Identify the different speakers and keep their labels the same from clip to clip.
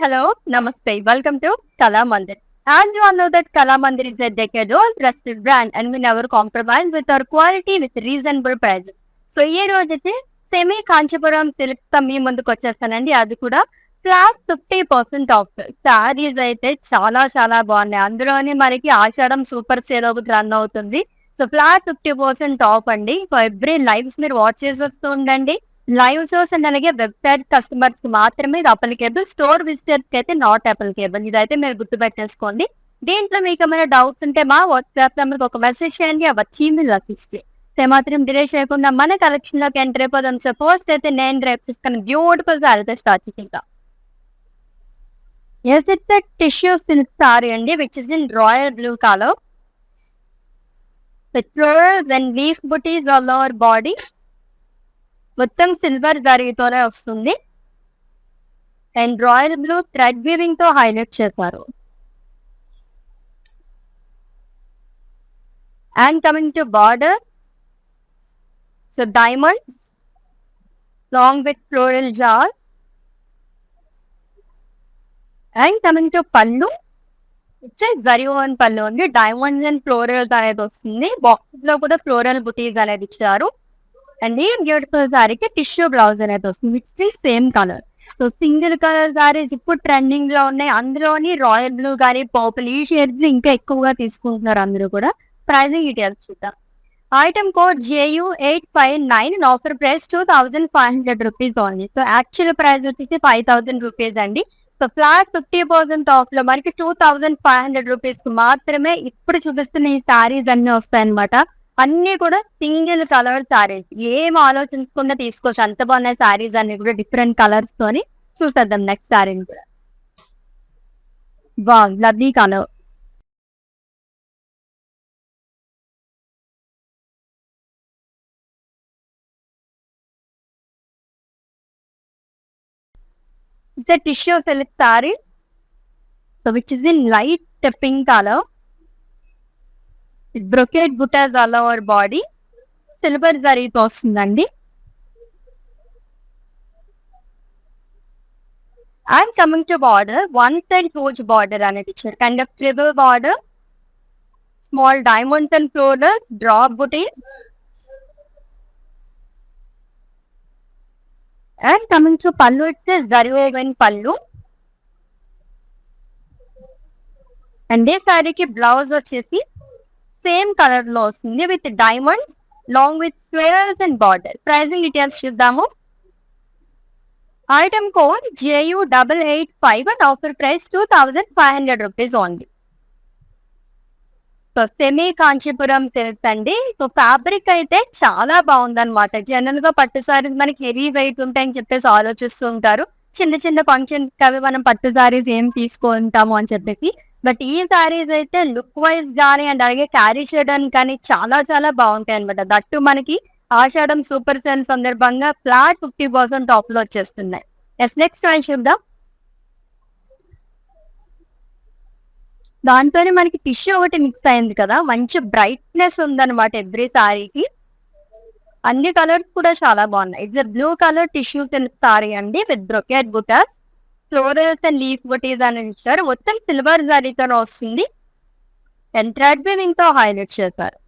Speaker 1: hello, namaste. Welcome to Kala Mandir. As you all know that Kala Mandir is a decade-old trusted brand and we never compromise with our quality with reasonable prices. So ఈ రోజు అయితే semi Kanchipuram silks తో మీ ముందుకు వచ్చేస్తానండి. అది కూడా flat 50% of. Saris అయితే చాలా చాలా బాగున్నాయి. అందులోని మనకి ఆషాఢం సూపర్ సేల్ ఒకటి రన్ అవుతుంది. సో ఫ్లాట్ 50% ఆఫ్ అండి. సో ఎవ్రీ లైవ్స్ మీరు వాచ్ చేసి వస్తూ ఉండండి. లైవ్ షోస్ అండ్ అలాగే వెబ్సైట్ కస్టమర్స్ కి మాత్రమే ఇది అప్లికేబుల్. స్టోర్ విజిటర్స్ కి అయితే నాట్ అప్లికేబుల్. ఇదైతే మీరు గుర్తు పెట్టేసుకోండి. దీంట్లో మీకు ఏమైనా డౌట్స్ ఉంటే మా వాట్సాప్ నెంబర్ ఒక మెసేజ్ చేయండి. అవి టీమ్ అసిస్ట్. మాత్రం డిలే చేయకుండా మన కలెక్షన్ లోకి ఎంటర్ అయిపోదాం. సపోజ్ అయితే నేను రేపు తీసుకున్న బ్యూటిఫుల్ సారీతో స్టార్ట్ చేద్దాం. Yes it's tissue silk sari అండి, which is in royal blue colour with florals and leaf butis all over body. మొత్తం సిల్వర్ జరీతోనే వస్తుంది and royal blue thread weaving తో హైలైట్ చేశారు. And coming to border, so diamonds long with floral జార్. And coming to pallu, జరీవన్ పళ్ళు ఉంది. Diamonds and florals అనేది వస్తుంది. బాక్సెస్ లో కూడా ఫ్లోరల్ బుటీస్ అనేది ఇచ్చారు. అండ్ ఈ బ్యూటిఫుల్ సారీకి టిష్యూ బ్లౌజ్ అనేది వస్తుంది which is same colour. So single colour saris ఇప్పుడు ట్రెండింగ్ లో ఉన్నాయి. అందులోని రాయల్ బ్లూ కానీ పర్పుల్ ఈ షేడ్స్ ఇంకా ఎక్కువగా తీసుకుంటున్నారు అందరూ కూడా. ప్రైజింగ్ డీటెయిల్స్ చూద్దాం. Item code JU859, offer price 2500 rupees only. So actual price వచ్చేసి 5000 రూపీస్ అండి. సో ఫ్లాట్ 50% ఆఫ్ లో మనకి 2500 రూపీస్ మాత్రమే ఇప్పుడు చూపిస్తున్న ఈ సారీస్ అన్ని వస్తాయన్నమాట. అన్ని కూడా సింగిల్ కలర్ సారీస్. ఏం ఆలోచించకుండా తీసుకోవచ్చు, అంత బాగున్నాయి సారీస్ అన్ని కూడా డిఫరెంట్ కలర్స్ తోని. చూసేద్దాం నెక్స్ట్ సారీని కూడా. బాగుంది, lovely colour. It's a tissue silk saree, so which is in light pink color. With brocade buttas all over body. Silver జరీతో వస్తుందండి. And coming to border, one side huge border అనేది ఇచ్చారు. Kind of triple border, small diamonds and florals, drop booties. And coming to pallu, it's a జరీవన్ పళ్ళు. And ఈ సారీకి blouse వచ్చేసి same colour లో వస్తుంది with diamonds long with squares and border. Pricing details చూద్దాము. Item code JU885 and offer price 2500 rupees only. So semi Kanchipuram silk అండి. So fabric అయితే చాలా బాగుందన్నమాట. జనరల్ గా పట్టు సారీస్ మనకి హెవీ వెయిట్ ఉంటాయని చెప్పేసి ఆలోచిస్తూ ఉంటారు. చిన్న చిన్న ఫంక్షన్ అవి మనం పట్టు సారీస్ ఏం తీసుకుంటాము అని చెప్పేసి. బట్ ఈ సారీస్ అయితే లుక్ వైజ్ గానీ అండ్ అలాగే క్యారీ చేయడానికి కానీ చాలా చాలా బాగుంటాయి అనమాట. దట్టు మనకి ఆషాఢం సూపర్ సేల్ సందర్భంగా ఫ్లాట్ 50% ఆఫ్ లో వచ్చేస్తున్నాయి. నెక్స్ట్ వన్ చూద్దాం. దాంతోనే మనకి టిష్యూ ఒకటి మిక్స్ అయింది కదా, మంచి బ్రైట్నెస్ ఉందన్నమాట ఎవ్రీ సారీకి. అన్ని కలర్స్ కూడా చాలా బాగున్నాయి. It's blue colour tissue silk sari అండి with brocade butas, florals and leaf butis అని ఇచ్చారు. మొత్తం సిల్వర్ జరీతో వస్తుంది అండ్ థ్రెడ్ వీవింగ్ తో హైలైట్ చేశారు.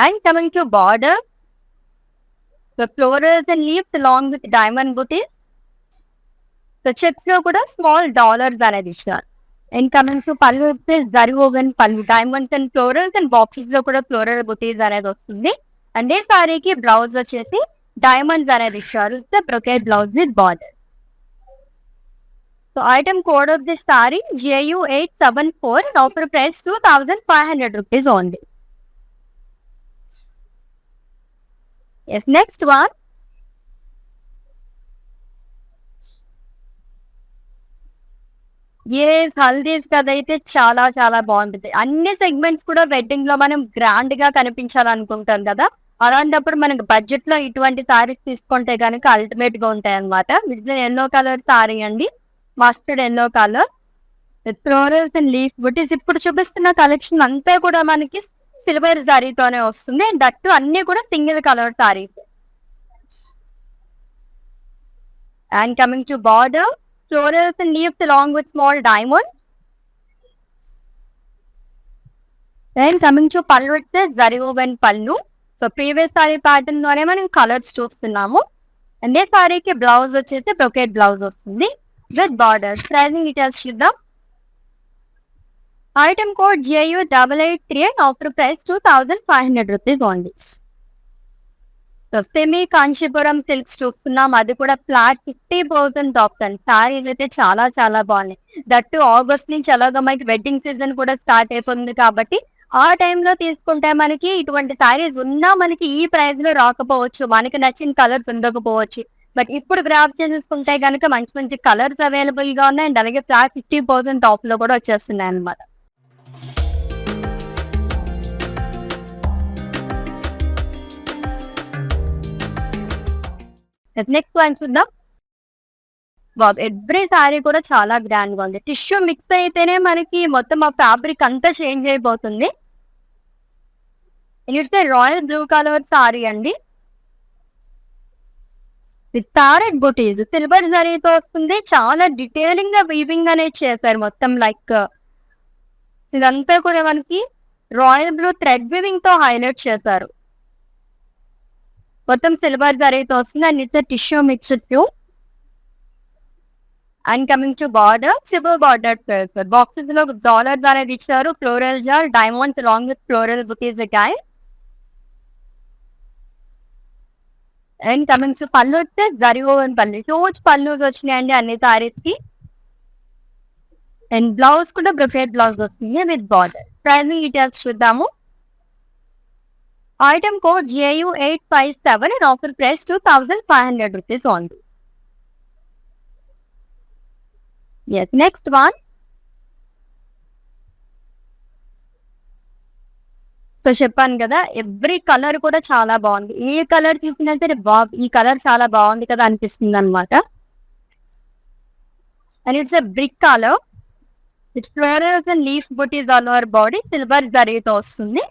Speaker 1: And coming to border, the florals and leaves along with diamond butis. So checks లో కూడా స్మాల్ డాలర్స్ అనేది ఇచ్చారు. అండ్ కమింగ్ టు పళ్ళు వస్తే జరీవన్ పళ్ళు, diamonds and florals and boxes లో కూడా ఫ్లోరల్ బుటీస్ అనేది వస్తుంది. అండ్ ఈ సారీకి బ్లౌజ్ వచ్చేసి డైమండ్స్ అనేది ఇచ్చారు. Brocade blouse with border. So item code of this sari JU874 and offer price 2500 rupees only. Yes next one. A హల్దీస్ కదైతే చాలా చాలా బాగుంటుంది. అన్ని సెగ్మెంట్స్ కూడా వెడ్డింగ్ లో మనం గ్రాండ్ గా కనిపించాలనుకుంటాం కదా, అలాంటప్పుడు మనకు బడ్జెట్ లో ఇటువంటి సారీస్ తీసుకుంటే కనుక అల్టిమేట్ గా ఉంటాయి అనమాట. ఎల్లో కలర్ సారీ అండి, mustard yellow colour with florals and leaf బుటీస్. ఇప్పుడు చూపిస్తున్న కలెక్షన్ అంతా కూడా మనకి సిల్వర్ సారీతోనే వస్తుంది. దట్టు అన్ని కూడా single colour saris. And coming to border, florals and leaves along with small diamonds. Then coming to pallu, it says zari woven pallu. So previous saree pattern లోనే మనం కలర్స్ చూస్తున్నాము. అండ్ ఈ సారీకి బ్లౌజ్ వచ్చేసి brocade blouse వస్తుంది with border. Pricing details చూద్దాం. Item code JU883 and offer price 2500 rupees only. So semi Kanchipuram silks చూస్తున్నాం, అది కూడా ఫ్లాట్ 50% ఆఫ్. అండ్ సారీస్ అయితే చాలా చాలా బాగున్నాయి. దట్టు ఆగస్ట్ నుంచి ఎలాగో మనకి వెడ్డింగ్ సీజన్ కూడా స్టార్ట్ అయిపోతుంది కాబట్టి ఆ టైంలో తీసుకుంటే మనకి ఇటువంటి సారీస్ ఉన్నా మనకి ఈ ప్రైస్ లో రాకపోవచ్చు, మనకి నచ్చిన కలర్స్ ఉండకపోవచ్చు. బట్ ఇప్పుడు గ్రాప్ చేసుకుంటే కనుక మంచి మంచి కలర్స్ అవైలబుల్ గా ఉన్నాయి. అండ్ అలాగే ఫ్లాట్ 50% ఆఫ్ లో కూడా వచ్చేస్తున్నాయి అనమాట. నెక్స్ట్ వన్ చూద్దాం. బాబ్ ఎవ్రీ సారీ కూడా చాలా గ్రాండ్ గా ఉంది. టిష్యూ మిక్స్ అయితేనే మనకి మొత్తం ఆ ఫ్యాబ్రిక్ అంతా చేంజ్ అయిపోతుంది. It's royal blue colour sari అండి విత్ ప్యారెట్ బుటీస్. సిల్వర్ జరీతో వస్తుంది. చాలా డీటెయిలింగ్ గా వీవింగ్ అనేది చేశారు మొత్తం. లైక్ ఇదంతా కూడా మనకి రాయల్ బ్లూ థ్రెడ్ వీవింగ్ తో హైలైట్ చేశారు. మొత్తం సిల్వర్ జరీతో వస్తుంది. And it's tissue mixed too. And coming to border, triple border చేశారు. బాక్సెస్ లో డాలర్స్ అనేది ఇచ్చారు. Floral jaal, diamonds along with floral booties అటాయ్. అండ్ కమింగ్ టు పళ్ళు వస్తే జరీ ఓవెన్ పళ్ళు, హ్యూజ్ పళ్ళుస్ వచ్చినాయండి అన్ని సారీస్ కి. అండ్ బ్లౌజ్ కూడా బ్రొకెట్ బ్లౌజ్ వస్తుంది విత్ బార్డర్. ప్రైజింగ్ డీటెయిల్స్ చూద్దాము. Item code JU857 and offer price 2500 rupees only. Yes, next one. So చెప్పాను కదా, ఎవ్రీ కలర్ కూడా చాలా బాగుంది. ఏ కలర్ చూసినా సరే ఈ కలర్ చాలా బాగుంది కదా అనిపిస్తుంది అనమాట. And it's a brick colour with florals and leaf butis all over body. Silver జరీతో వస్తుంది.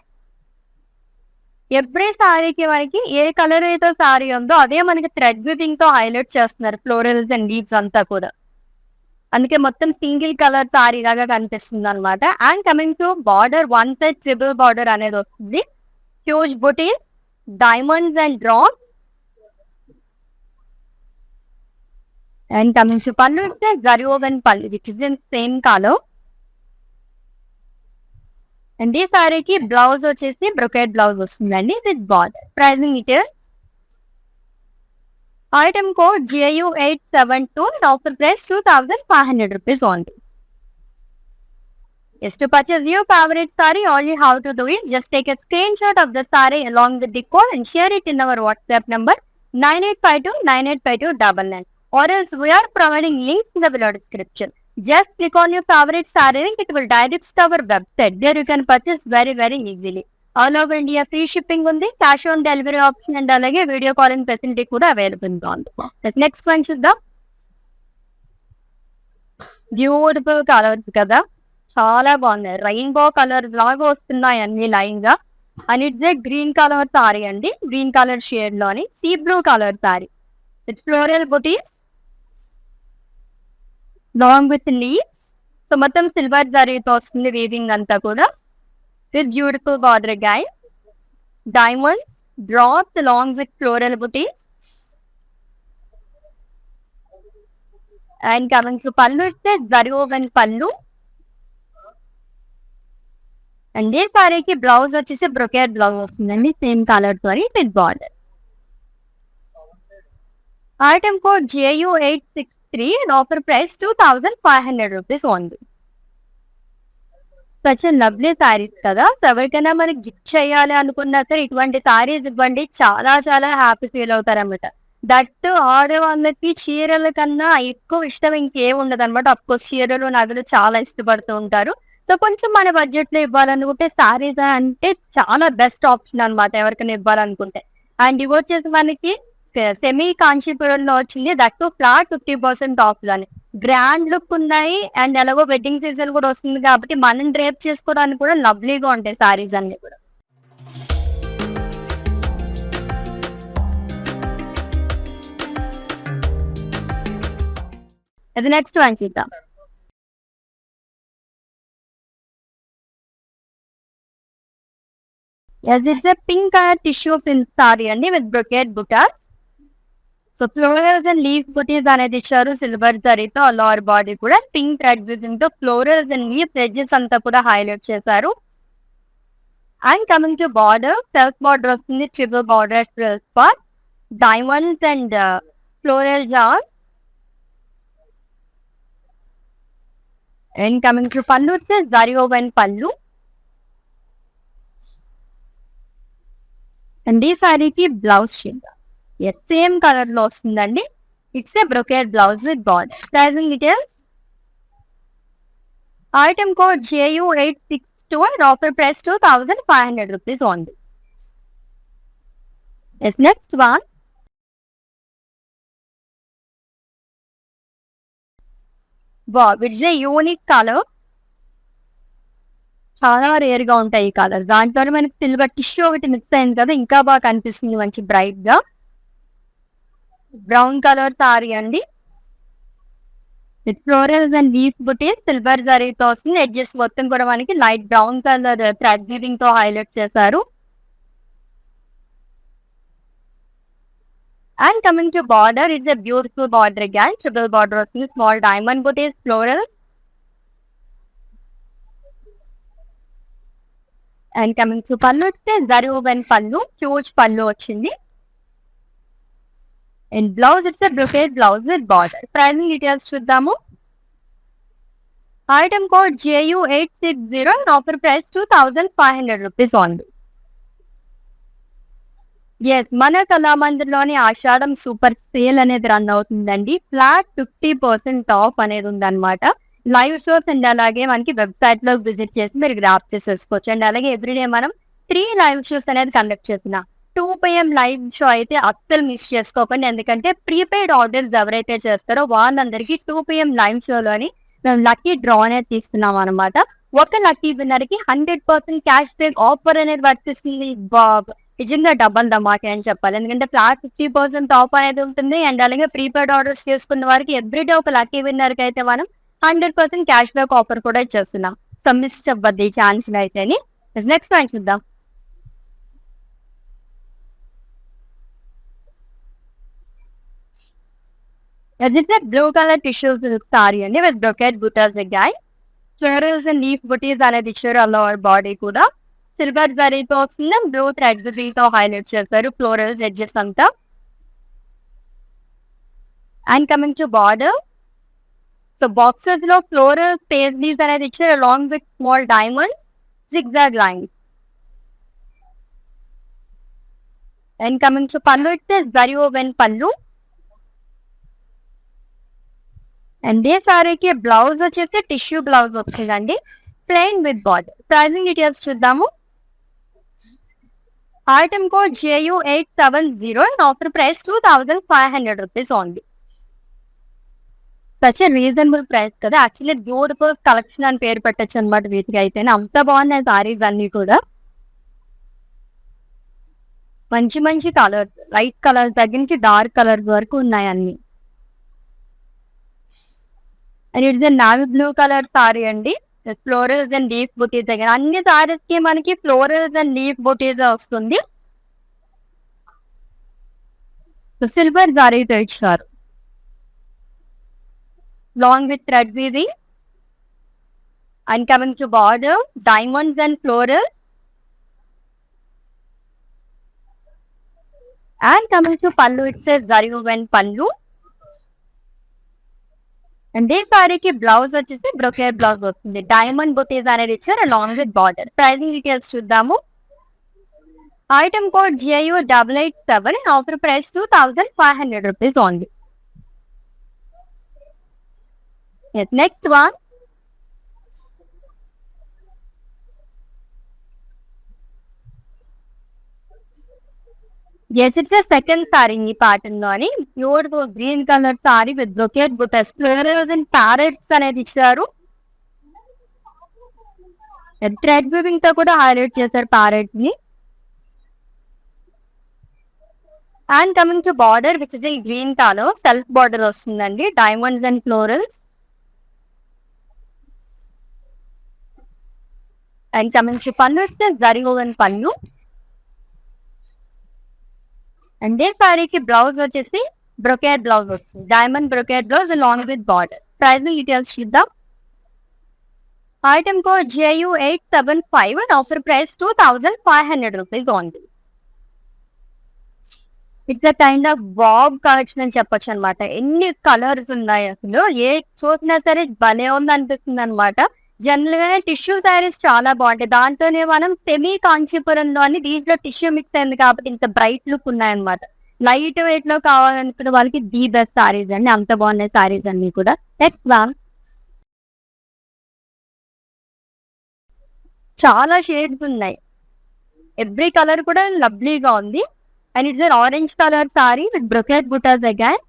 Speaker 1: ఎవ్రీ సారీకి మనకి ఏ కలర్ అయితే సారీ ఉందో అదే మనకి థ్రెడ్ వీవింగ్ తో హైలైట్ చేస్తున్నారు ఫ్లోరల్స్ అండ్ లీవ్స్ అంతా కూడా. అందుకే మొత్తం సింగిల్ కలర్ సారీ లాగా కనిపిస్తుంది అనమాట. And coming to border, one side triple border అనేది వస్తుంది. Huge butis, diamonds and drops. And coming to pallu ఇస్తే zari woven pallu which is in same colour. And ఈ సారీకి బ్లౌజ్ వచ్చేసి బ్రొకెట్ బ్లౌజ్ వస్తుందండి with border. Pricing details. Item code JU872 and offer price 2500 rupees only. Yes, to purchase your favorite saree, all you have to do is just take a screenshot of the saree along with the code and share it in our WhatsApp number 9852985299. Or else we are providing links in the below description. Just click on your favorite saree link, it will direct to our website. There you can purchase very easily. All over India free shipping ఉంది. Cash on delivery option and అలాగే video calling facility కూడా available గా ఉంది. Next one చూద్దాం. Beautiful colours కదా, చాలా బాగున్నాయి. Rainbow colours లాగా వస్తున్నాయి అన్ని లైన్ గా. And it's a green colour sari అండి, గ్రీన్ కలర్ షేడ్ లోని sea blue colour sorry with floral buttis long with leaves. So మొత్తం సిల్వర్ జరీతో వస్తుంది వీవింగ్ అంతా కూడా. With beautiful border guide, diamonds, drops along with floral booties. And coming to pallu, it says zari woven pallu. And this saree ki blouse vachesi brocade blouse vastundandi same color saree with border. Item code JU863 and offer price 2500 rupees only. Such lovely saris కదా. So ఎవరికైనా మనకి gift చేయాలి అనుకున్నా సరే ఇటువంటి సారీస్ ఇవ్వండి, చాలా happy feel అవుతారన్నమాట. That ఆడవాళ్ళకి చీరల కన్నా ఎక్కువ ఇష్టం ఇంకేం ఉండదు అనమాట. అఫ్కోర్స్ చీరలు నగలు చాలా ఇష్టపడుతూ ఉంటారు. సో కొంచెం మన బడ్జెట్ లో ఇవ్వాలనుకుంటే సారీస్ అంటే చాలా బెస్ట్ ఆప్షన్ అనమాట ఎవరికైనా ఇవ్వాలనుకుంటే. అండ్ ఇవి వచ్చేసి మనకి సెమీ కాంచీపురంలో వచ్చింది. దట్టు ఫ్లాట్ 50% ఆఫ్ అని గ్రాండ్ లుక్ ఉన్నాయి. అండ్ ఎలాగో వెడ్డింగ్ సీజన్ కూడా వస్తుంది కాబట్టి మనం డ్రేప్ చేసుకోవడానికి కూడా లవ్లీగా ఉంటాయి సారీస్ అన్ని కూడా. ఇది నెక్స్ట్ వన్ చూద్దాం. Yes, it's a pink color tissue silk saree అండి with brocade buttas. So florals and leaf booties అనేది ఇచ్చారు సిల్వర్ జరీతో. లోవర్ బాడీ కూడా పింక్ థ్రెడ్ తో ఫ్లోరల్స్ అండ్ లీఫ్ ఎడ్జెస్ అంతా కూడా హైలైట్ చేశారు. And coming to border, self border వస్తుంది, triple border spot, diamonds and floral jaals. And coming to pallu వచ్చే జరీ ఓవెన్ పళ్ళు. అండ్ ఈ సారీకి బ్లౌజ్ షేడ్ సేమ్ కలర్ లో వస్తుందండి. It's a brocade blouse with border. Pricing details, item code JU862 and offer price 2,500 rupees only. Yes, next one. Wow, it's a unique color. చాలా rare గా ఉంటాయి ఈ colour. దాంట్లో మనకి సిల్వర్ టిష్యూ ఒకటి mix అయింది కదా, ఇంకా బాగా కనిపిస్తుంది మంచి బ్రైట్ గా. బ్రౌన్ కలర్ సారీ అండి with florals and leaf booties, silver జరీతో వస్తుంది. ఎడ్జెస్ మొత్తం కూడా మనకి light brown colour thread weaving తో హైలైట్ చేశారు. And coming to border, it's a beautiful border again. Triple border వస్తుంది, small diamond booties, florals. And coming to pallu వస్తే జరీ ఓవెన్ పళ్ళు, హ్యూజ్ పళ్ళు వచ్చింది. And blouse it's a brocade blouse with border. Pricing details చూద్దాము. Item code JU860 and offer price 2,500 rupees only. Yes, మన కళామందిర్లోని Ashadham super sale అనేది run అవుతుందండి. Flat 50% off అనేది ఉందన్నమాట. Live shows and అలాగే మనకి వెబ్సైట్ లో విజిట్ చేసి మీరు గ్రాప్ చేసేసుకోవచ్చు. అండ్ అలాగే ఎవ్రీడే మనం 3 లైవ్ షోస్ అనేది కండక్ట్ చేస్తున్నాం. 2 PM లైవ్ షో అయితే అస్సలు మిస్ చేసుకోకండి, ఎందుకంటే ప్రీపెయిడ్ ఆర్డర్స్ ఎవరైతే చేస్తారో వాళ్ళందరికీ 2 PM లైవ్ షోలోని మేము లక్కీ డ్రా అనేది తీస్తున్నాం అనమాట. ఒక లక్కీ విన్నర్ కి 100% క్యాష్ బ్యాక్ ఆఫర్ అనేది వర్తిస్తుంది. నిజంగా డబల్ ధమాకే అని చెప్పాలి, ఎందుకంటే ఫ్లాట్ 50% ఆఫ్ అనేది ఉంటుంది. అండ్ అలాగే ప్రీపెయిడ్ ఆర్డర్స్ చేసుకున్న వారికి ఎవ్రీడే ఒక లక్కీ విన్నర్ కి అయితే మనం 100% క్యాష్ బ్యాక్ ఆఫర్ కూడా చేస్తున్నాం. సో మిస్ చెప్పద్దు ఈ ఛాన్స్ అయితే. నెక్స్ట్ పాయింట్ చూద్దాం. Blue colour tissue silk sari అండి with brocade buttas again. Florals and leaf booties అనేది ఇచ్చారు. లోవర్ బాడీ కూడా సిల్వర్ జరీతో వస్తుంది, బ్లూ థ్రెడ్ తో హైలైట్ చేశారు ఫ్లోరల్స్ ఎడ్జెస్ అంతా. And coming to border, so boxes లో ఫ్లోరల్ పేస్లీస్ అనేది ఇచ్చారు along with small diamond zigzag lines. And coming to pallu, it's zari woven pallu. And ఈ సారీకి బ్లౌజ్ వచ్చేసి టిష్యూ బ్లౌజ్ వస్తుందండి, plain with border. Pricing details చూద్దాము. Item code JU870 and offer price 2,500 rupees only. Such reasonable price కదా. Actually beautiful collection అని పేరు పెట్టచ్చు అనమాట వీటికి అయితే. అంత బాగున్నాయి సారీస్ అన్ని కూడా. మంచి మంచి కలర్స్, లైట్ కలర్స్ దగ్గర నుంచి డార్క్ కలర్స్ వరకు ఉన్నాయి అన్ని. And it's navy blue colour sari అండి, ఫ్లోరల్స్ అండ్ లీఫ్ బుటీస్ దగ్గర. అన్ని సారీస్ కి మనకి ఫ్లోరల్స్ అండ్ లీఫ్ బుటీస్ వస్తుంది. సిల్వర్ జారీతో ఇచ్చారు long with thread weaving. And coming to border, diamonds and floral. And coming to pallu, it's zari woven pallu. And ఈ సారీకి బ్లౌజ్ వచ్చేసి బ్రొకేట్ బ్లౌజ్ వస్తుంది, డైమండ్ బుటీస్ అనేది ఇచ్చారు along with border. Pricing details చూద్దాము. Item code JU887 and offer price 2,500 rupees only. Yes, next one. Yes, it's a second saree ఈ pattern లోని. Beautiful green colour sorry with brocade buttas, florals and parrots అనేది ఇచ్చారు. Thread weaving తో కూడా highlight చేశారు parrots ని. And coming to border which is in green colour, self border వస్తుందండి, diamonds and florals. And coming to pallu వస్తే zari woven pallu. And ఈ సారీకి బ్లౌజ్ వచ్చేసి బ్రొకేట్ బ్లౌజ్ వస్తుంది, diamond brocade blouse along with border. Price details చూద్దాం. Item code JU875 and offer price 2500 rupees only. It's kind of bob collection అని చెప్పొచ్చు అనమాట. ఎన్ని కలర్స్ ఉన్నాయి అసలు, ఏ చూసినా సరే భలే ఉంది అనిపిస్తుంది అనమాట. జనరల్ గానే టిష్యూ శారీస్ చాలా బాగుంటాయి, దాంతోనే మనం సెమీ కాంచీపురంలో అని దీంట్లో టిష్యూ మిక్స్ అయింది కాబట్టి ఇంత బ్రైట్ లుక్ ఉన్నాయన్నమాట. లైట్ వెయిట్ లో కావాలనుకున్న వాళ్ళకి ది బెస్ట్ శారీస్ అండి, అంత బాగున్నాయి శారీస్ అన్ని కూడా. నెక్స్ట్ వన్, చాలా షేడ్స్ ఉన్నాయి, ఎవ్రీ కలర్ కూడా లవ్లీగా ఉంది. And it's an orange colour sorry with brocade buttas again.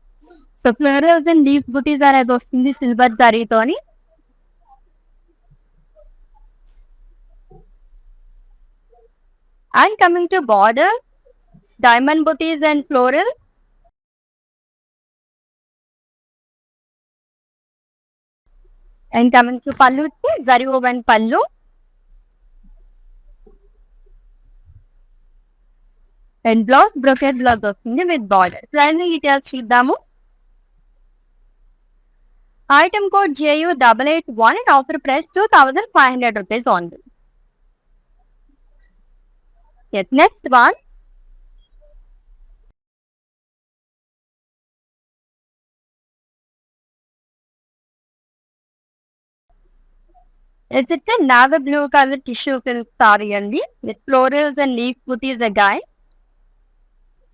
Speaker 1: So florals and leaf booties అనేది వస్తుంది సిల్వర్ జరీతోని. And coming to border, diamond booties and floral. And coming to pallu, zari woven pallu. And blouse brocade blouse వస్తుంది with border. Price details చూద్దాము. Item code JU881 and offer price 2500 rupees only. Yes, next one. Is it a navy blue color tissue silk saree అండి with florals and leaf booties again.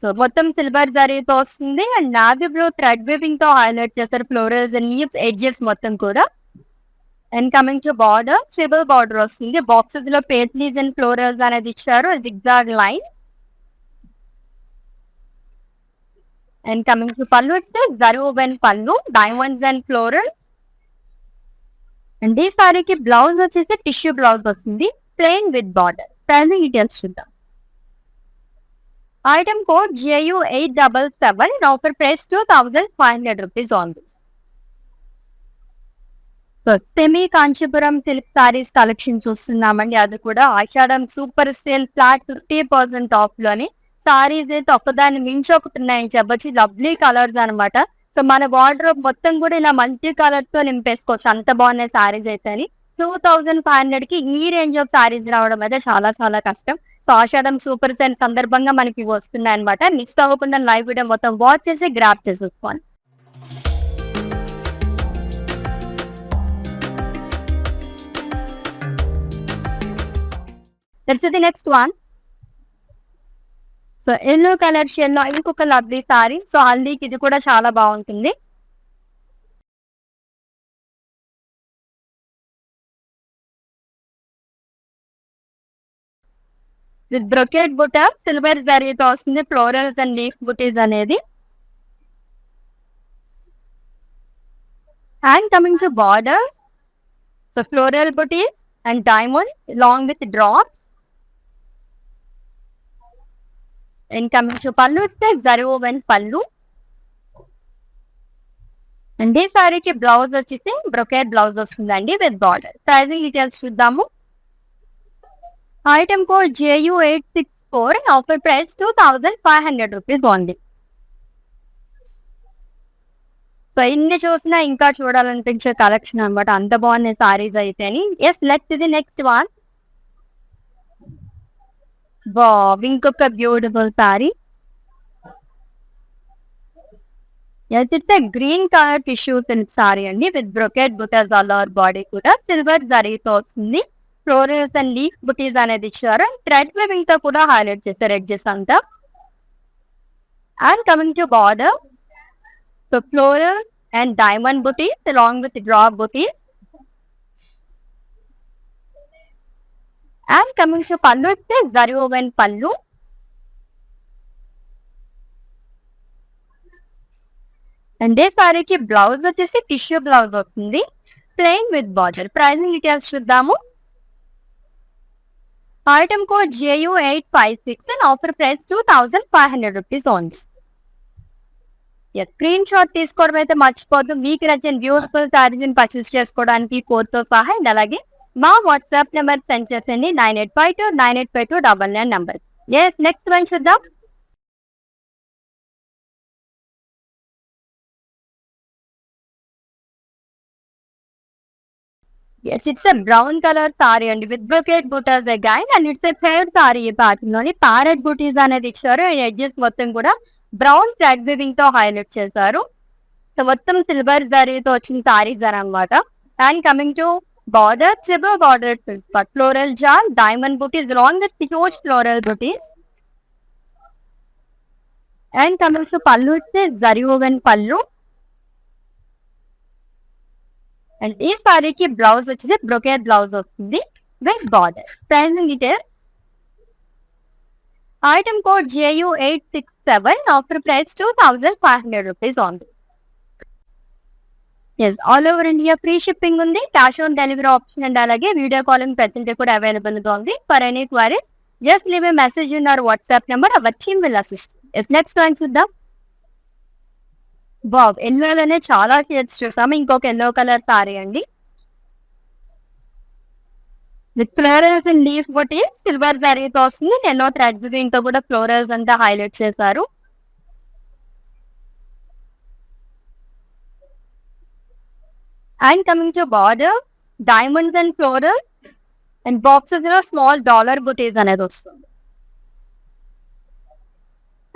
Speaker 1: So మొత్తం silver జరీతో వస్తుంది and navy blue thread weaving తో highlight చేస్తారు florals and leaves edges మొత్తం కూడా. And coming to border, triple border వస్తుంది, boxes లో పేస్లీస్ అండ్ ఫ్లోరల్స్ అనేది ఇచ్చారు, zigzag line. And coming to pallu వస్తే zari woven pallu, diamonds and florals. And ఈ సారీకి బ్లౌజ్ వచ్చేసి టిష్యూ బ్లౌజ్ వస్తుంది plain with border. Price details చూద్దాం. Item code JU877 and offer price 2500 rupees only. So semi Kanchipuram silk saris collection చూస్తున్నామండి, అది కూడా ఆషాఢం సూపర్ సేల్ ఫ్లాట్ 50% ఆఫ్ లోని సారీస్ అయితే ఒకదాన్ని మించి ఒకటి ఉన్నాయని చెప్పొచ్చు. లవ్లీ కలర్స్ అనమాట. సో మన వార్డ్రోబ్ మొత్తం కూడా ఇలా మంచి కలర్స్ తో నింపేసుకోవచ్చు, అంత బాగున్నాయి సారీస్ అయితే అని. 2500 కి ఈ రేంజ్ ఆఫ్ సారీస్ రావడం అయితే చాలా చాలా కష్టం. సో ఆషాఢం సూపర్ సేల్ సందర్భంగా మనకి వస్తున్నాయి అనమాట. మిస్ అవ్వకుండా లైవ్ వీడియో మొత్తం వాచ్ చేసి గ్రాప్ చేసేసుకోండి. Let's see the next one. So yellow colour shade లో ఇంకొక లవ్లీ సారీ. సో హల్దీకి ఇది కూడా చాలా బాగుంటుంది. విత్ బ్రొకెట్ బుటా సిల్వర్ జరీతో వస్తుంది, ఫ్లోరల్స్ అండ్ లీఫ్ బుటీస్ అనేది. And coming to border, so floral booties and diamond along with drops. And coming to pallu వస్తే జరీ ఓవెన్ పళ్ళు. అండ్ ఈ సారీకి బ్లౌజ్ వచ్చేసి బ్రొకెట్ బ్లౌజ్ వస్తుందండి విత్ బార్డర్. ప్రైజింగ్ డీటెయిల్స్ చూద్దాము. Item code JU864 and offer price 2500 rupees only. So ఇన్ని చూసినా ఇంకా చూడాలనిపించే collection అనమాట, అంత బాగున్నాయి సారీస్ అయితే అని. Yes, let's the next one. Wow, ఇంకొక beautiful sari. It's green colour tissue silk sari అండి with brocade buttas all over body కూడా సిల్వర్ జరీతో వస్తుంది. ఫ్లోరల్స్ అండ్ లీఫ్ బుటీస్ అనేది ఇచ్చారు, థ్రెడ్ వీవింగ్ తో కూడా హైలైట్ చేశారు ఎడ్జెస్ అంతా. And coming to border, so floral and diamond buttis along with drop booties. And coming to pallu వస్తే జరీ ఓవెన్ పళ్ళు. అండ్ ఈ సారీకి బ్లౌజ్ వచ్చేసి టిష్యూ బ్లౌజ్ వస్తుంది plain with border. Pricing details చూద్దాము. Item code JU856 and offer price 2500 rupees only. Screen shot తీసుకోవడం అయితే మర్చిపోద్దు. మీకు నచ్చిన బ్యూటిఫుల్ శారీస్ పర్చేస్ చేసుకోవడానికి కోడ్ తో సహా అండ్ అలాగే మా వాట్సాప్ నెంబర్ సెండ్ చేసండి 9852985299 నంబర్. నెక్స్ట్ వన్ చూద్దాం. Yes, it's a brown color saree అండి with brocade buttas again and it's a fair sari. ఈ ప్యాటర్న్ లోని ప్యారెట్ బూటీస్ అనేది ఇచ్చారు అండ్ ఎడ్జెస్ మొత్తం కూడా బ్రౌన్ థ్రెడ్ వీవింగ్ తో హైలైట్ చేశారు. సో మొత్తం సిల్వర్ జరీతో వచ్చిన సారీస్ అనమాట. And coming to border, triple border floral jaal diamond booties long with huge floral booties. And coming to pallu it's zari woven pallu. And ఈ సారీకి బ్లౌజ్ వచ్చేసి బ్రొకేట్ బ్లౌజ్ వస్తుంది with border. Pricing details. Item code JU867. Offer price 2500 rupees only. All over India free shipping ఉంది. Cash on delivery option and అలాగే video calling facility కూడా available గా ఉంది. For any queries just leave a message in our WhatsApp number. Our team will assist. Next one చూద్దాం. Bob ఎల్లోలోనే చాలా shades చూసాము. ఇంకొక yellow colour sari అండి with florals and leaf buti silver జరీతో వస్తుంది. ఎల్లో థ్రెడ్ వీవింగ్ తో కూడా ఫ్లోరల్స్ అంతా హైలైట్ చేశారు. And coming to border diamonds and floral and boxes లో స్మాల్ డాలర్ బుటీస్ అనేది వస్తుంది.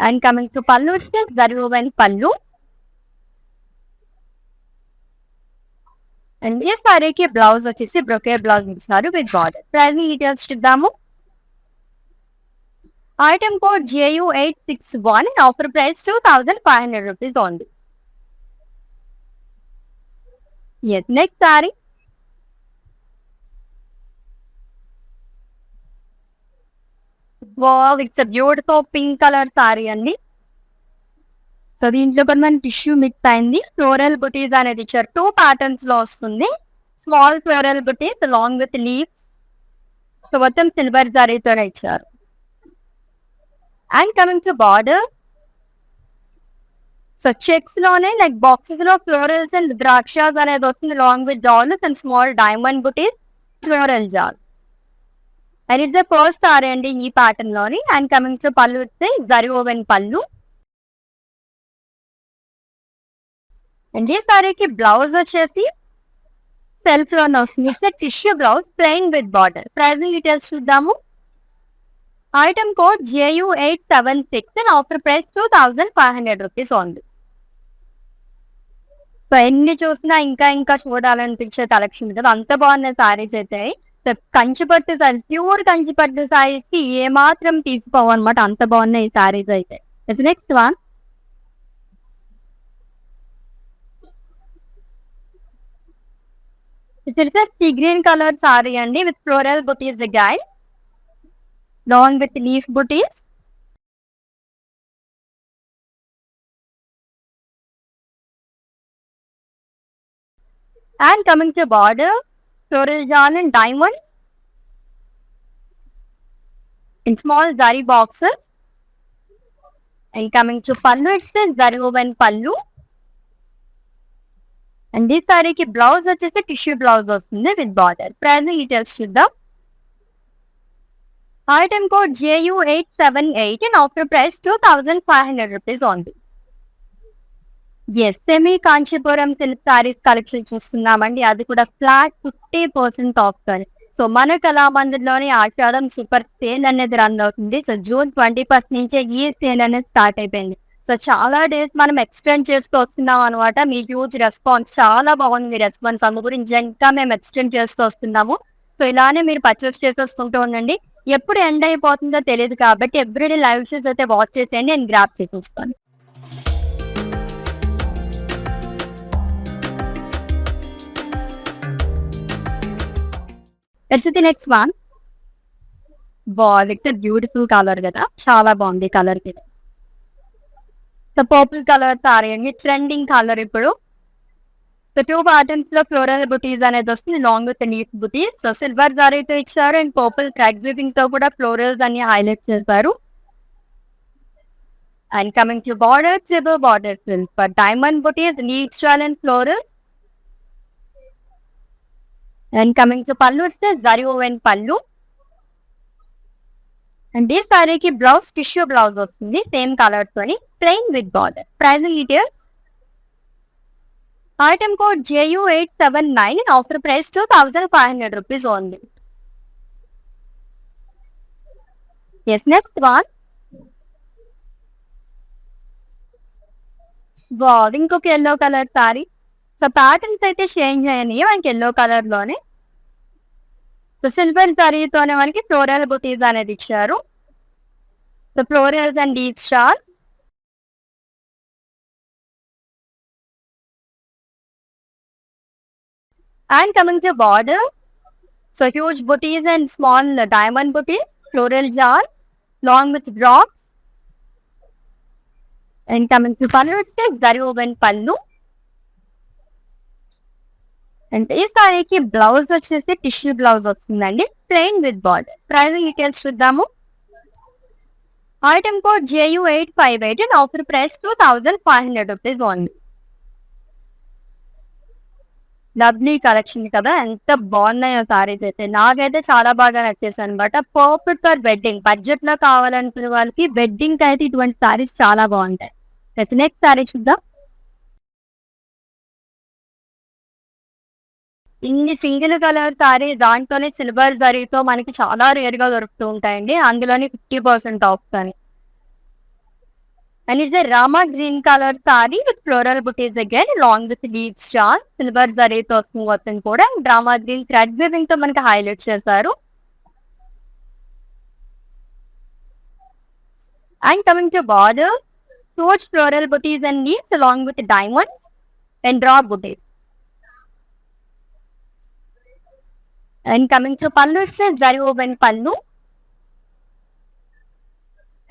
Speaker 1: అండ్ కమింగ్ టు పళ్ళు వస్తే జరీ ఓవెన్ పళ్ళు. అండ్ ఈ సారీకి బ్లౌజ్ వచ్చేసి బ్రొకేట్ బ్లౌజ్ ఇచ్చారు విత్ బార్డర్. ప్రైసింగ్ డీటెయిల్స్ చూద్దాము. Item code JU861. Offer price 2500 rupees only. Next sorry. It's beautiful pink colour sari అండి. సో దీంట్లో కొంత టిష్యూ మిక్స్ అయింది. ఫ్లోరల్ బుటీస్ అనేది ఇచ్చారు. 2 ప్యాటర్న్స్ లో వస్తుంది. Small floral booties along with leaves. So మొత్తం సిల్వర్ జరీతో ఇచ్చారు. And coming to border. So checks లోనే లైక్ బాక్సెస్ లో ఫ్లోరల్స్ అండ్ ద్రాక్షాస్ అనేది వస్తుంది along with dollars and small diamond booties floral jaal. And it's the first sari అండి ఈ ప్యాటర్న్ లోని. అండ్ కమింగ్ టు పళ్ళు వస్తే జరీ ఓవెన్ పళ్ళు. అండ్ ఈ సారీకి బ్లౌజ్ వచ్చేసి సెల్ఫ్ లోనే వస్తుంది. It's tissue blouse plain with border. Pricing details చూద్దాము. Item code JU876 and offer price 2500 rupees only. So ఎన్ని చూసినా ఇంకా ఇంకా చూడాలనిపించే కలెక్షన్ కదా, అంత బాగున్నాయి సారీస్ అయితే. కంచిపట్టు సారీస్, ప్యూర్ కంచిపట్టు సారీస్ కి ఏ మాత్రం తీసుకోవన్నమాట, అంత బాగున్నాయి ఈ సారీస్ అయితే. Next one. It's a sea green color saree అండి with floral booties again, long with leaf booties. And coming to border, floral yarn and diamonds in small zari boxes. And coming to pallu, it's a zari woven pallu. And ఈ సారీకి blouse వచ్చేసి tissue blouse వస్తుంది with border. Pricing details చూద్దాం. Item code JU878 and offer price 2500 rupees only. Semi Kanchipuram silk saris collection చూస్తున్నామండి. అది కూడా flat 50% of. So మన కళామందిర్లోని ఆషాఢం సూపర్ సేల్ అనేది రన్ అవుతుంది. సో June 21st నుంచే ఈ సేల్ అనేది స్టార్ట్ అయిపోయింది. సో చాలా డేస్ మనం ఎక్స్టెండ్ చేస్తూ వస్తున్నాం అనమాట. మీ హ్యూజ్ రెస్పాన్స్, చాలా బాగుంది రెస్పాన్స్. అందు గురించి ఇంకా మేము ఎక్స్టెండ్ చేస్తూ వస్తున్నాము. సో ఇలానే మీరు పర్చేస్ చేసేసుకుంటూ ఉండండి. ఎప్పుడు ఎండ్ అయిపోతుందో తెలియదు కాబట్టి ఎవ్రీడే లైవ్ షోస్ అయితే వాచ్ చేసేయండి. నేను గ్రాప్ చేసేస్తాను. Next one. It's beautiful colour కదా, చాలా బాగుంది కలర్ కి. సో పర్పుల్ కలర్ సారీ అండి, ట్రెండింగ్ కలర్ ఇప్పుడు. సో 2 ప్యాటర్న్స్ లో ఫ్లోరల్ బుటీస్ అనేది వస్తుంది long with leaf buttis. So silver జారీతో ఇచ్చారు అండ్ పర్పుల్ థ్రెడ్ వీవింగ్ తో కూడా ఫ్లోరల్స్ అన్ని హైలైట్ చేశారు. And coming to border, triple border print for diamond booties, leaf shawl and floral. And coming to pallu, it's a zari woven pallu. And this saree ki blouse tissue blouse వస్తుంది same colour తోని plain with border. Pricing details. Item code JU879 and offer price 2,500 rupees only. Yes, next one. Wow, ఇంకొక yellow colour sari. So patterns అయితే change అయ్యాయి మనకి yellow colour లోనే. So silver సారీతోనే మనకి floral butis అనేది ఇచ్చారు. So florals and deep shawl. And coming to border, so huge booties and small diamond booties, floral jar, long with drops. And coming to pallu, it's zari woven pallu. And ఈ సారీకి blouse వచ్చేసి tissue blouse వస్తుందండి plain with border. Pricing details చూద్దాము. Item code JU858 and offer price 2,500 rupees only. Lovely collection కదా, ఎంత బాగున్నాయో సారీస్ అయితే. నాకైతే చాలా బాగా నచ్చేసాయి అనమాట. పర్ఫెక్ట్ ఫర్ వెడ్డింగ్, బడ్జెట్ లో కావాలనుకునే వాళ్ళకి వెడ్డింగ్ అయితే ఇటువంటి సారీస్ చాలా బాగుంటాయి. నెక్స్ట్ సారీ చూద్దాం. ఇన్ని సింగిల్ కలర్ సారీ, దాంట్లోనే సిల్వర్ జరీతో మనకి చాలా రేర్ గా దొరుకుతూ ఉంటాయండి. అందులోని 50% ఆఫ్ కానీ. And it's a Rama green color saree with floral booties again, along with leaves shawl. Silver zari తో మొత్తం కూడా డ్రామా గ్రీన్ థ్రెడ్ వీవింగ్ తో మనకి హైలైట్ చేశారు. And coming to border, huge floral booties and leaves along with diamonds and drop booties. And coming to pallu, it's a zari woven pallu.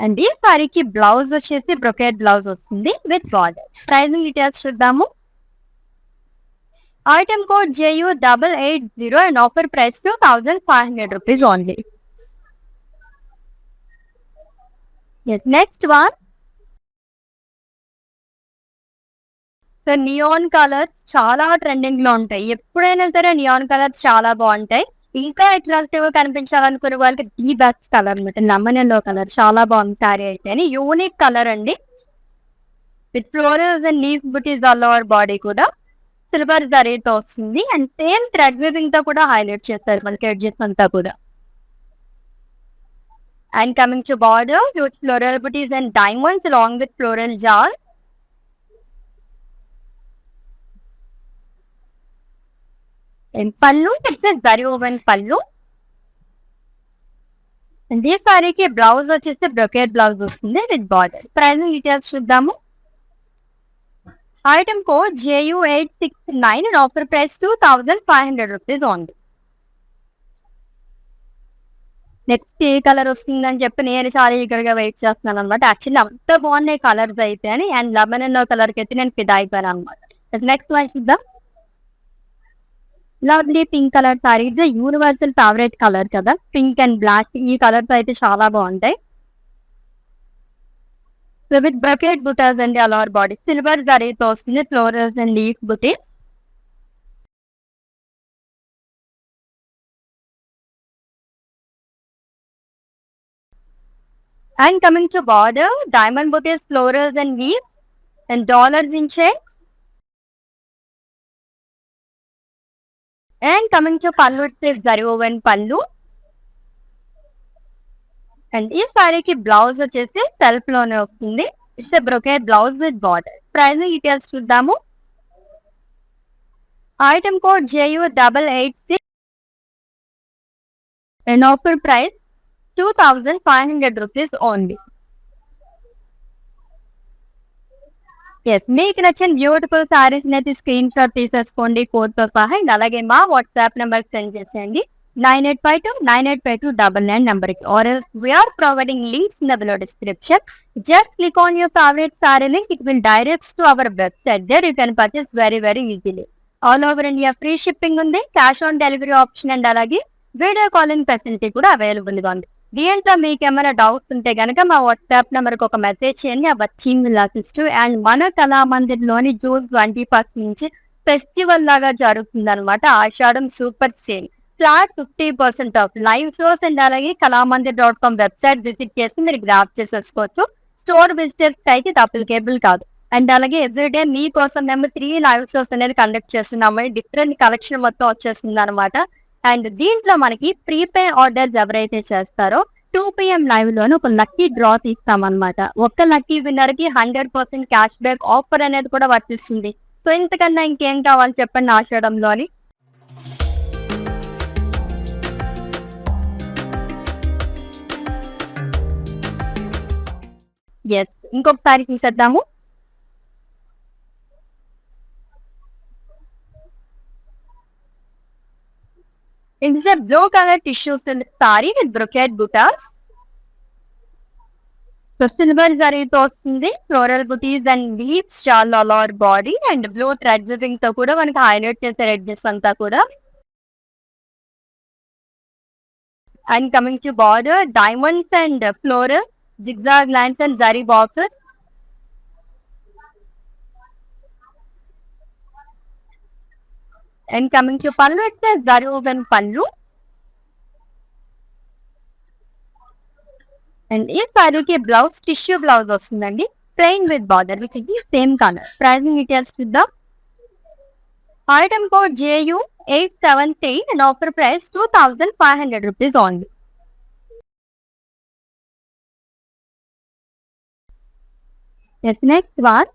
Speaker 1: And ఈ సారీకి blouse వచ్చేసి brocade blouse వస్తుంది with border. Pricing details చూద్దాము. Item code JU880 and offer price 2,500 rupees only. Next one. So neon colours చాలా trending లో ఉంటాయి. ఎప్పుడైనా సరే నియాన్ కలర్స్ చాలా బాగుంటాయి. ఇంకా అట్రాక్టివ్ గా కనిపించాలనుకునే వాళ్ళకి ది బెస్ట్ కలర్ అనమాట. లెమన్ ఎల్లో కలర్ చాలా బాగుంది సారీ అయితే. యూనిక్ కలర్ అండి with florals and leaf butis all over body కూడా సిల్వర్ జరీతో వస్తుంది. అండ్ సేమ్ థ్రెడ్ వీవింగ్ తో కూడా హైలైట్ చేస్తారు మనకి ఎడ్జెస్ అంతా కూడా. And coming to border, huge floral booties and diamonds along with floral jaal. Pallu, it's zari woven pallu. And ఈ సారీకి బ్లౌజ్ వచ్చేసి బ్రొకెట్ బ్లౌజ్ వస్తుంది విత్ బార్డర్. ప్రైసింగ్ డీటెయిల్స్ చూద్దాము. Item code JU869 and offer price 2,500 rupees only. Next ఏ colour వస్తుందని చెప్పి నేను చాలా ఈగర్ గా వెయిట్ చేస్తున్నాను అనమాట. యాక్చువల్లీ అంత బాగున్నాయి కలర్స్ అయితే అని. అండ్ లెమన్ ఎల్లో కలర్ కి అయితే నేను ఫిదా అయిపోయాను అనమాట. నెక్స్ట్ వన్ చూద్దాం. Lovely pink colour sorry, it's universal favourite colour కదా, పింక్ అండ్ బ్లాక్. ఈ కలర్స్ అయితే చాలా బాగుంటాయి. సో విత్ బ్రకెట్ బుటాస్ అండి ఆల్ ఓవర్ బాడీ. సిల్వర్ జరీతో వస్తుంది, florals and leaf booties. And coming to border, diamond booties, florals and leaves and dollars in shapes. And coming to pallu, it's zari woven pallu. And ఈ సారీకి blouse వచ్చేసి self లోనే వస్తుంది. It's brocade blouse with border. Pricing details చూద్దాము. Item code JU886 and offer price 2,500 rupees only. మీకు నచ్చిన beautiful saris అయితే screen shot తీసేసుకోండి కోడ్ తో సహా. అండ్ అలాగే మా వాట్సాప్ నెంబర్ సెండ్ చేసేయండి 9852985299 number ki, or else we are providing links in the below description. Just click on your favorite saree link, it will direct to our website. There you can purchase very easily. All over India free shipping undi, cash on delivery option and alage video calling facility kuda available ga undi. దీంట్లో మీకు ఏమైనా doubts ఉంటే గనక మా WhatsApp నెంబర్కి ఒక message చేయండి. ఆ టీమ్ విల్ అసిస్ట్. అండ్ మన కళామందిర్లోని జూన్ 21 నుంచి ఫెస్టివల్ లాగా జరుగుతుందన్నమాట. Ashadham super sale. Flat 50% off. Live shows and అలాగే కళామందిర్.com వెబ్సైట్ విజిట్ చేసి మీరు గ్రాప్ చేసేసుకోవచ్చు. స్టోర్ విజిటర్స్ అయితే ఇది అప్లికేబుల్ కాదు. అండ్ అలాగే ఎవ్రీడే మీకోసం మేము 3 లైవ్ షోస్ అనేది కండక్ట్ చేస్తున్నాము. డిఫరెంట్ కలెక్షన్ మొత్తం వచ్చేస్తుంది అనమాట. అండ్ దీంట్లో మనకి ప్రీపే ఆర్డర్స్ ఎవరైతే చేస్తారో 2 PM లైవ్ లోనే ఒక లక్కీ డ్రా తీస్తామన్నమాట. ఒక్క లక్కీ విన్నర్ కి 100% క్యాష్ బ్యాక్ ఆఫర్ అనేది కూడా వర్తిస్తుంది. సో ఇంతకన్నా ఇంకేం కావాలి చెప్పండి ఆషాఢంలోని. ఎస్, ఇంకొకసారి చూసేద్దాము. It is a blue color tissue silk saree with brocade buttas. So silver జరీతో వస్తుంది. ఫ్లోరల్ బుటీస్ అండ్ లీవ్స్ చాలా all body and blue thread weaving తో కూడా మనకి హైలైట్ చేసే రెడ్నెస్ అంతా కూడా. And coming to border diamonds and floral zigzag lines and zari boxes. And coming to pallu it's zari woven pallu. And ఈ సారీకి బ్లౌజ్ టిష్యూ బ్లౌజ్ వస్తుందండి. Plain with border which is the same colour. Pricing details చూద్దాం. Item code JU873 and offer price 2500 rupees only. Yes, next one.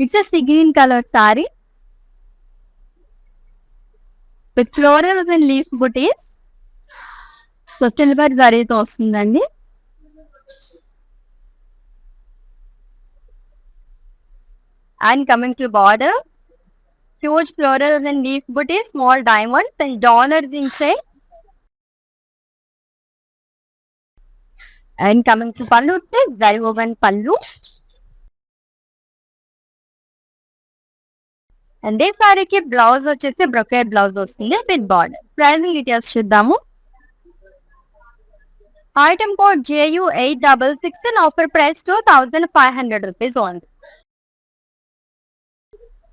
Speaker 1: It's a sea green color saree with florals and leaf booties. So silver జరీతో వస్తుందండి. And coming to border huge florals and leaf booties, small diamonds and dollars in shape. And coming to pallu zari woven pallu. And ఈ సారీకి blouse వచ్చేసి brocade blouse వస్తుంది with border. Pricing details చూద్దాము. Item code JU866 and offer price 2500 rupees only.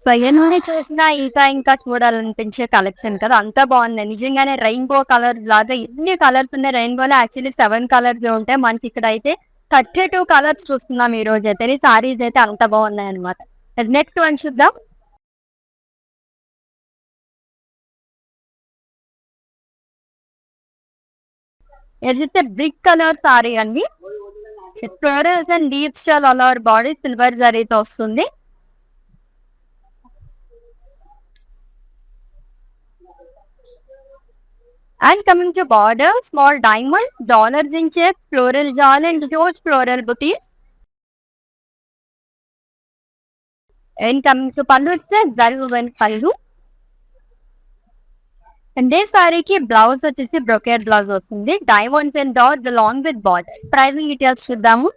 Speaker 1: So ఎన్ని చూసినా ఇంకా చూడాలనిపించే collection కదా, అంతా బాగుంది నిజంగానే. రెయిన్బో కలర్ లాగా ఎన్ని కలర్స్ ఉన్నాయి. రెయిన్బోలో యాక్చువల్లీ 7 కలర్స్ ఉంటాయి. మనకి ఇక్కడ అయితే 32 కలర్స్ చూస్తున్నాం ఈ రోజు అయితే. సారీస్ అయితే అంత బాగున్నాయి అనమాట. నెక్స్ట్ వన్ చూద్దాం. ఏదైతే బ్రిక్ కలర్ సారీ అండి. ఫ్లోరల్స్ అండ్ లీవ్స్ చాలా ఆల్ ఓవర్ బాడీ సిల్వర్ జరీతో వస్తుంది. And coming to border small diamond dollars in shape, floral jaal and huge floral booties. And coming to pallu zari woven pallu. And ఈ సారీకి బ్లౌజ్ వచ్చేసి బ్రొకేడ్ బ్లౌజ్ వస్తుంది. Diamonds and dots along with border. Pricing details చూద్దాము.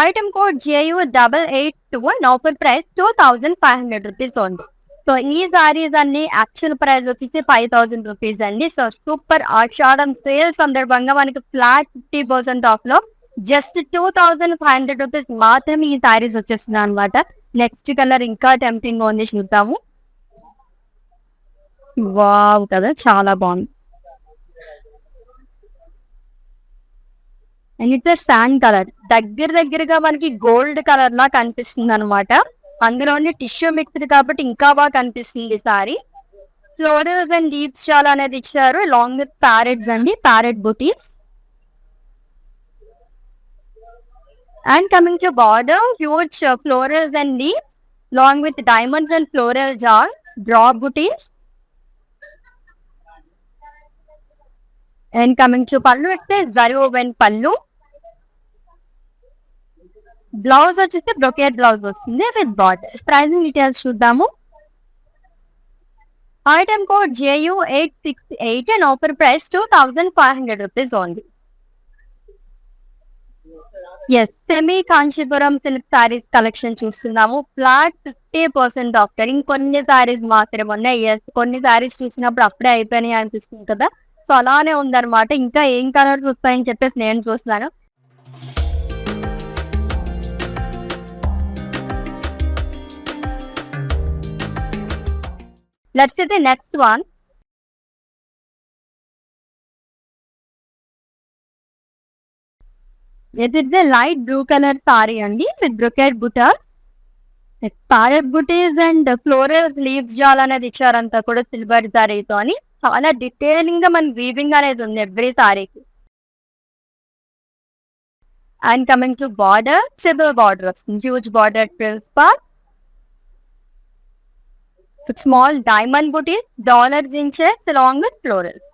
Speaker 1: Item code JU882 and offer price 2500 rupees only. So ఈ సారీస్ అన్ని actual price వచ్చేసి 5000 rupees అండి. So super ఆషాఢం sale సందర్భంగా మనకి ఫ్లాట్ 50% ఆఫ్ లో జస్ట్ 2500 రూపీస్ మాత్రమే ఈ సారీస్ వచ్చేస్తున్నాయి అనమాట. నెక్స్ట్ కలర్ ఇంకా టెంప్టింగ్ ఉంది, చూద్దాము. వావ్ కదా, చాలా బాగుంది. అండ్ ఇట్స్ శాండ్ కలర్, దగ్గరగా మనకి గోల్డ్ కలర్ లా కనిపిస్తుంది అనమాట. అందులోని టిష్యూ మిక్స్డ్ కాబట్టి ఇంకా బాగా కనిపిస్తుంది సారీ. ఫ్లోరల్స్ అండ్ లీవ్స్ చాలా అనేది ఇచ్చారు లాంగ్ విత్ ప్యారెట్స్ అండి, parrot buttis. And coming to border huge florals and leaves long with diamonds and floral jar drop buttis. And coming to pallu అయితే జరీ woven పళ్ళు. బ్లౌజ్ వచ్చేసి బ్రొకేడ్ బ్లౌజ్ వస్తుంది with border. Pricing details చూద్దాము. Item code JU868 and offer price 2500 rupees only. Yes, semi Kanchipuram silk saris collection చూస్తున్నాము. Flat 50% off. ఇంకొన్ని సారీస్ మాత్రమే ఉన్నాయి. Yes, కొన్ని సారీస్ చూసినప్పుడు అప్పుడే అయిపోయినాయి అనిపిస్తుంది కదా, సో అలానే ఉందన్నమాట. ఇంకా ఏం కలర్స్ వస్తాయని చెప్పేసి నేను చూస్తున్నాను. Let's see the next one. It is a light blue color saree అండి with brocade butas. Parrot buttis and floral leaves jaal అనేది ఇచ్చారంతా కూడా సిల్వర్ సారీతో అని. చాలా డీటెయిలింగ్ గా మన వీవింగ్ అనేది ఉంది ఎవ్రీ సారీకి. And coming to border, triple border వస్తుంది. Huge border trills part, small diamond buttis, dollars inches along with florals.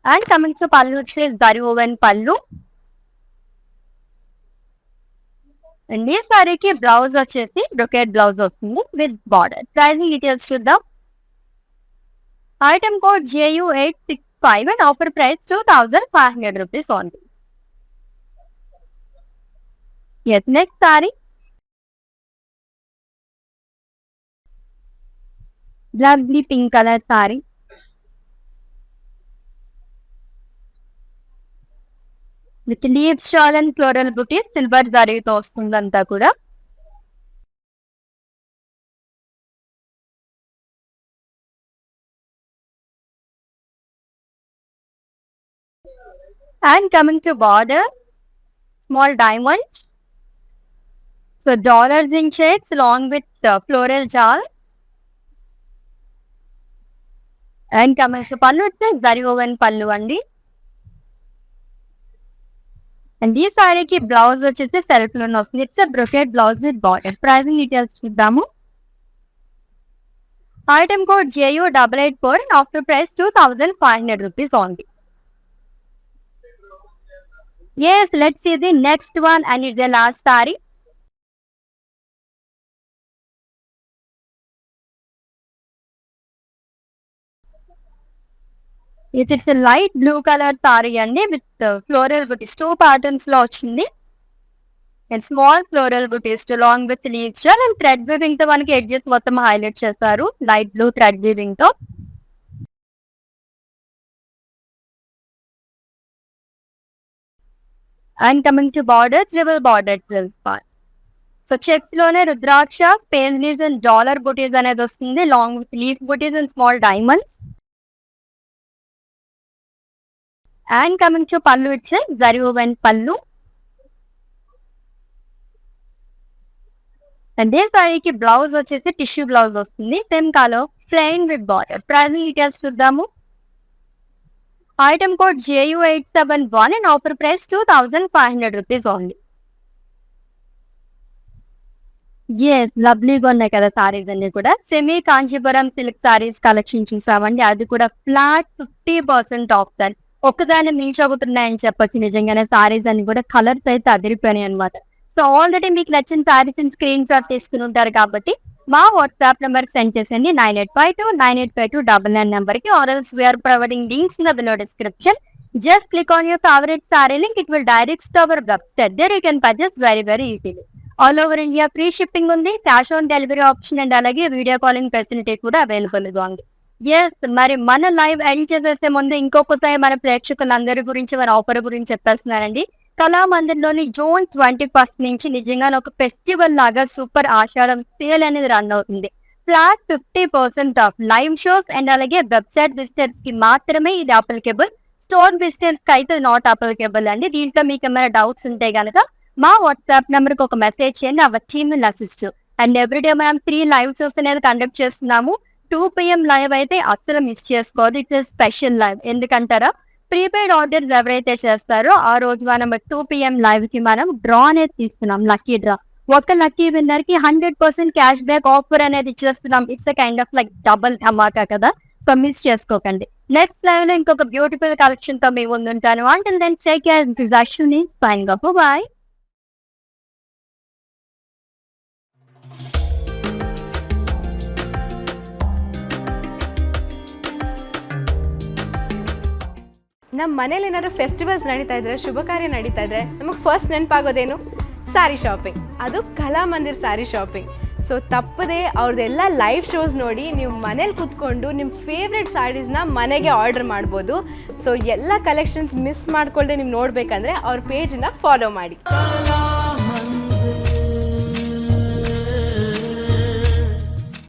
Speaker 1: And coming to pallu వచ్చేసి జరీ ఓవెన్ పల్లు. అండ్ ఈ సారీకి బ్లౌజ్ వచ్చేసి బ్రొకెట్ బ్లౌజ్ వస్తుంది విత్ బార్డర్. ప్రైజింగ్ డీటెయిల్స్ చూద్దాం. Item code JU865 and offer price 2500 rupees only. Yes, next saree lovely pink colour sorry. With leaves jaal and floral butis, silver జరీతో వస్తుంది అంతా కూడా. And coming to border, small diamonds, so dollars in shades along with floral jar. And coming to pallu, it's zari woven pallu andi. And ఈ సారీకి blouse వచ్చేసి self లోనే వస్తుంది. It's a brocade blouse with border. Pricing details చూద్దాము. Item code JU884 and after price 2500 rupees only. Yes, let's see the next one and it's the last saree. It's a light blue color saree అండి with floral buttis. 2 patterns లో వచ్చింది. And small floral booties along with leaves and thread weaving తో మనకి edges మొత్తం highlight చేస్తారు light blue thread weaving తో. And coming to border, triple border trills part. So checks లోనే రుద్రాక్ష, space leaves and dollar బుటీస్ అనేది వస్తుంది long with leaf booties and small diamonds. And coming to పల్లు, it's zari oven పల్లు. And ఈ సారీకి blouse వచ్చేసి tissue blouse వస్తుంది same colour, plain with border. Pricing details చూద్దాము. Item code JU871 and offer price 2500 rupees only. Yes, లవ్లీగా ఉన్నాయి కదా సారీస్ అన్ని కూడా. Semi Kanchipuram silk saris collection చూసామండి. అది కూడా ఫ్లాట్ 50% ఆఫ్. దాన్ని ఒక్కదాన్ని మించబోతున్నాయని చెప్పొచ్చు. నిజంగానే సారీస్ అన్ని కూడా కలర్స్ అయితే అదిరిపోయినాయి అనమాట. సో ఆల్రెడీ మీకు నచ్చిన సారీస్ స్క్రీన్ షాట్ తీసుకుని ఉంటారు కాబట్టి మా వాట్సాప్ నెంబర్ సెండ్ చేసండి 9852985299 నెంబర్ కి. Or else we are providing links in the below description. Just click on your favorite saree link. It will direct to our website. There you can purchase very easily. All over India free shipping ఉంది. Cash on delivery option and అలాగే video calling facility కూడా available గా ఉంది. Yes, మరి మన live end చేసేసే ముందు ఇంకొకసారి మన ప్రేక్షకులందరి గురించి మన ఆఫర్ గురించి చెప్పేస్తున్నారండి. కళామందిర్లోని జూన్ 21 నుంచి నిజంగా ఒక ఫెస్టివల్ లాగా సూపర్ ఆషాఢం సేల్ అనేది రన్ అవుతుంది. Flat 50% off. Live shows and అలాగే వెబ్సైట్ విజిటర్స్ కి మాత్రమే ఇది అప్లికేబుల్. స్టోర్ విజిటర్స్ కి అయితే నాట్ అప్లికేబుల్ అండి. దీంట్లో మీకు ఏమైనా డౌట్స్ ఉంటే గనక మా వాట్సాప్ నెంబర్ కి ఒక మెసేజ్ చేయండి. Our team will assist. And everyday మనం 3 లైవ్ షోస్ అనేది కండక్ట్ చేస్తున్నాము. 2 PM లైవ్ అయితే అస్సలు మిస్ చేసుకోవద్దు. It's special live. ఎందుకంటారా, ప్రీపెయిడ్ ఆర్డర్స్ ఎవరైతే చేస్తారో ఆ రోజు మనం 2 PM లైవ్ కి మనం డ్రా అనేది తీస్తున్నాం. Lucky draw. ఒక లక్కీ విన్నర్ కి 100% క్యాష్ బ్యాక్ ఆఫర్ అనేది ఇచ్చేస్తున్నాం. It's kind of like double dhamaka కదా, సో మిస్ చేసుకోకండి. నెక్స్ట్ లైవ్ లో ఇంకొక బ్యూటిఫుల్ కలెక్షన్ తో మీ ముందుంటాను. Until then take care. This is Ashwini signing off. Bye.
Speaker 2: ನಮ್ಮ ಮನೇಲಿ ಏನಾದ್ರು ಫೆಸ್ಟಿವಲ್ಸ್ ನಡೀತಾ ಇದ್ರೆ, ಶುಭ ಕಾರ್ಯ ನಡೀತಾ ಇದ್ರೆ ನಮಗೆ ಫಸ್ಟ್ ನೆನಪಾಗೋದೇನು? ಸ್ಯಾರಿ ಶಾಪಿಂಗ್, ಅದು ಕಲಾಮಂದಿರ್ ಸ್ಯಾರಿ ಶಾಪಿಂಗ್. ಸೊ ತಪ್ಪದೆ ಅವ್ರದ್ದೆಲ್ಲ ಲೈವ್ ಶೋಸ್ ನೋಡಿ ನೀವು ಮನೇಲಿ ಕೂತ್ಕೊಂಡು ನಿಮ್ಮ ಫೇವ್ರೆಟ್ ಸ್ಯಾರೀಸ್ನ ಮನೆಗೆ ಆರ್ಡರ್ ಮಾಡ್ಬೋದು. ಸೊ ಎಲ್ಲ ಕಲೆಕ್ಷನ್ಸ್ ಮಿಸ್ ಮಾಡ್ಕೊಳ್ಳದೆ ನೀವು ನೋಡಬೇಕಂದ್ರೆ ಅವ್ರ ಪೇಜನ್ನ ಫಾಲೋ ಮಾಡಿ.